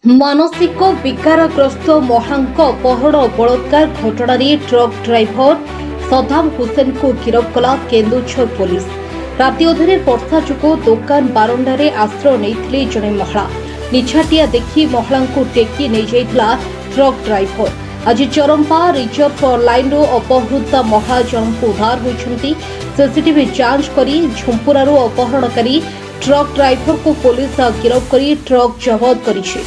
ମାନସିକ ବିକାରଗ୍ରସ୍ତ ମହିଳାଙ୍କ ଅପହରଣ ବଳାତ୍କାର ଘଟଣାରେ ଟ୍ରକ୍ ଡ୍ରାଇଭର ସଦାମ ହୁସେନକୁ ଗିରଫ କଲା କେନ୍ଦୁଝର ପୋଲିସ। ରାତି ଅଧରେ ବର୍ଷା ଯୋଗୁଁ ଦୋକାନ ବାରଣ୍ଡାରେ ଆଶ୍ରୟ ନେଇଥିଲେ ଜଣେ ମହିଳା। ନିଛାଟିଆ ଦେଖି ମହିଳାଙ୍କୁ ଟେକି ନେଇଯାଇଥିଲା ଟ୍ରକ୍ ଡ୍ରାଇଭର। ଆଜି ଚରମ୍ପା ରିଜର୍ଭ ଲାଇନ୍ରୁ ଅପହୃତ ମହିଳା ଜଣଙ୍କୁ ଉଦ୍ଧାର ହୋଇଛନ୍ତି। ସିସିଟିଭି ଯାଞ୍ଚ କରି ଝୁମ୍ପୁରାରୁ ଅପହରଣକାରୀ ଟ୍ରକ୍ ଡ୍ରାଇଭରକୁ ପୋଲିସ ଗିରଫ କରି ଟ୍ରକ୍ ଜବତ କରିଛି।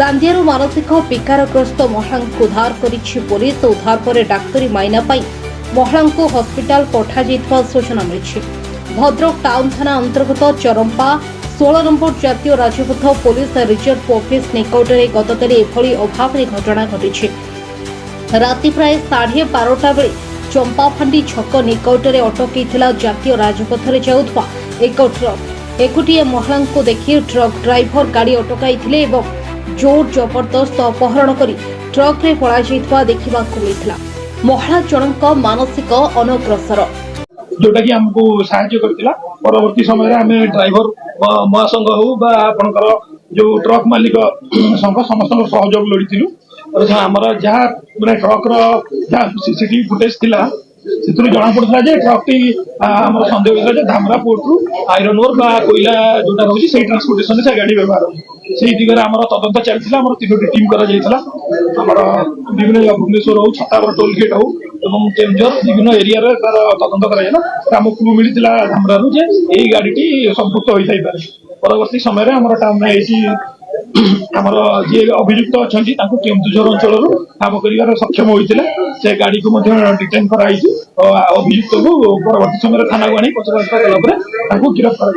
ରାନ୍ଦିଆରୁ ମାନସିକ ବିକାରଗ୍ରସ୍ତ ମହିଳାଙ୍କୁ ଉଦ୍ଧାର କରିଛି ପୋଲିସ। ଉଦ୍ଧାର ପରେ ଡାକ୍ତରୀ ମାଇନା ପାଇଁ ମହିଳାଙ୍କୁ ହସ୍ପିଟାଲ ପଠାଯାଇଥିବା ସୂଚନା ମିଳିଛି। ଭଦ୍ରକ ଟାଉନ ଥାନା ଅନ୍ତର୍ଗତ ଚରମ୍ପା 16 ନମ୍ବର ଜାତୀୟ ରାଜପଥ ପୋଲିସ ରିଜର୍ଭ ଅଫିସ ନିକଟରେ ଗତକାଲି ଏଭଳି ଅଭାବନୀୟ ଘଟଣା ଘଟିଛି। ରାତି ପ୍ରାୟ 12:30 ବେଳେ ଚମ୍ପାଫାଣ୍ଡି ଛକ ନିକଟରେ ଅଟକାଇଥିଲା ଜାତୀୟ ରାଜପଥରେ ଯାଉଥିବା ଏକ ଟ୍ରକ୍। ଏକୁଟିଏ ମହିଳାଙ୍କୁ ଦେଖି ଟ୍ରକ୍ ଡ୍ରାଇଭର ଗାଡ଼ି ଅଟକାଇଥିଲେ ଏବଂ ଜୋର ଜବରଦସ୍ତ ଅପହରଣ କରି ଟ୍ରକ୍ରେ ପଳାଯାଇଥିବା ଦେଖିବାକୁ ମିଳିଥିଲା। ମହିଳା ଜଣଙ୍କ ମାନସିକ ଅନଗ୍ରସର, जोटा कि हमको साहाय्य करथिला। परवर्ती समय रे हमें ड्राइवर महासंघ हो बा आपनकर जो ट्रक मालिक संघ समस्त सहयोग लोड़ीथिलु। और हमर जहा माने ट्रक रो जहा सीसीटीवी फुटेज थिला सेतु जना पड़थला जे ट्रक टी हमर संदेह होइला जे धामरा पोर्ट रु आयरन ओर बा कोइला जोटा रहउची सेही ट्रांसपोर्टेशन से गाड़ी व्यवहार सेही दिगरे हमर तदंत चलथिला। हमर तीनोटी टीम करा जायथिला। हमर विभिन्न भुवनेश्वर हो छतावर टोल गेट हो এবং কেন্দুঝর বিভিন্ন এরিয়ার তার তদন্ত করা যায় আমাকে ক্লু মিলিଥିଲା ধামরারু যে এই গাড়িটি সম্পৃক্ত হয়ে পারে। পরবর্তী সময় আমার টাউন এসি আমার যে অভিযুক্ত অনেক তাকে কেন্দুঝর অঞ্চল ঠাব করার সক্ষম হয়েছিল। সে গাড়ি ডিটেন করা হয়েছে। অভিযুক্ত পরবর্তী সময় থানাকে আনি পচরাউচরা কলা পরে তাকে গিরফ করা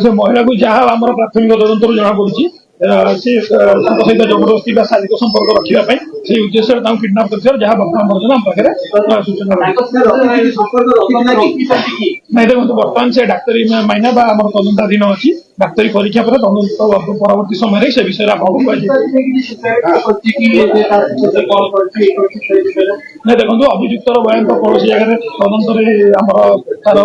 से महिला को जहाँ आम प्राथमिक तदंतर जना पड़ी सहित जबरदस्ती शारीरिक संपर्क रखापी से उद्देश्य किडनाप कर जहाँ बर्तमान पर्यटन आम पाखे सूचना नहीं। देखो बर्तमान से डाक्तरी माइना आम तदंताधीन अच्छी डाक्तरी परीक्षा पर परवर्ती समय से विषय नहीं। देखो अभियुक्तर बयान तो कौन जगह तदंत तार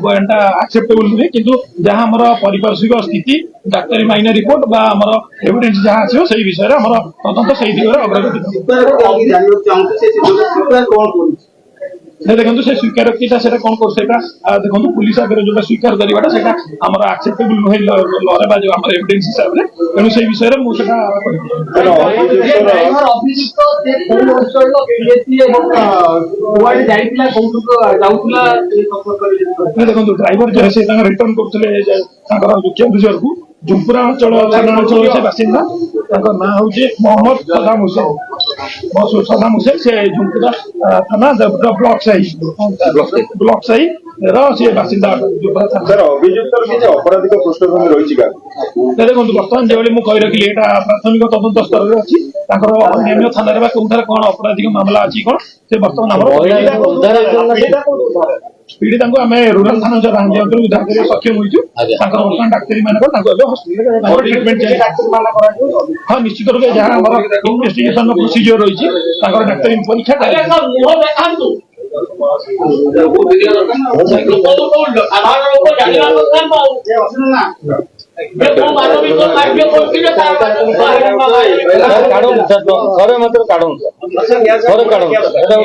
बयानटा एक्सेप्टेबल नुहे किंतु जहाँ आम पारिपार्श्विक स्थिति डाक्तरी माइना रिपोर्ट बा आम एविडेंस जहाँ आसो से विषय तदंत से दिगरे अग्रगति। देखो से स्वीकारोक्तिटा से कौन कर देखो पुलिस आगे जो स्वीकार करवाटा से एक्सेप्टेबल नुहे लरे बा जो आम एविडेंस हिसाब से तेणु से विषय मुझे देखो ड्राइवर जो से रिटर्न करते केन्दुझर को झुम्पुरा अंचल थाना अंचल से बासिंदा ना हूँ मोहम्मद सदाम हुसैन से झुम्पुरा थाना ब्लॉक साही से बासिंदा। अपराधिक पृष्ठभूमि रही देखो बर्तमान जो मुझे रखी यहाँ प्राथमिक तदंत स्तर में अच्छी अन्य थाना कौन अपराधिक मामला अच्छी कौन से बर्तमान पीड़िता को आम रूराल थाना रांदिया अंचल उद्धार कर सक्षम होइछु। बर्तमान डाक्तरी मान ट्रिटमेंट हाँ निश्चित रूप से जहाँ इन्वेस्टिगेशन प्रोसीजर रही डाक्तरी परीक्षा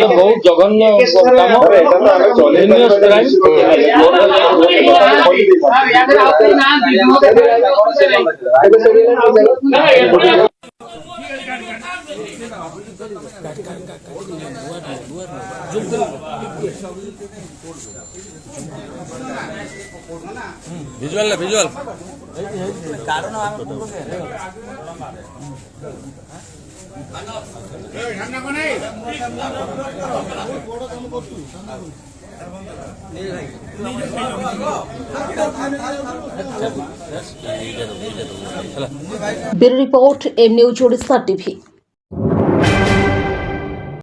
बहुत जघन्य ভিজুয়াল না ভিজুয়াল কারণ bureau report M news Odisha TV.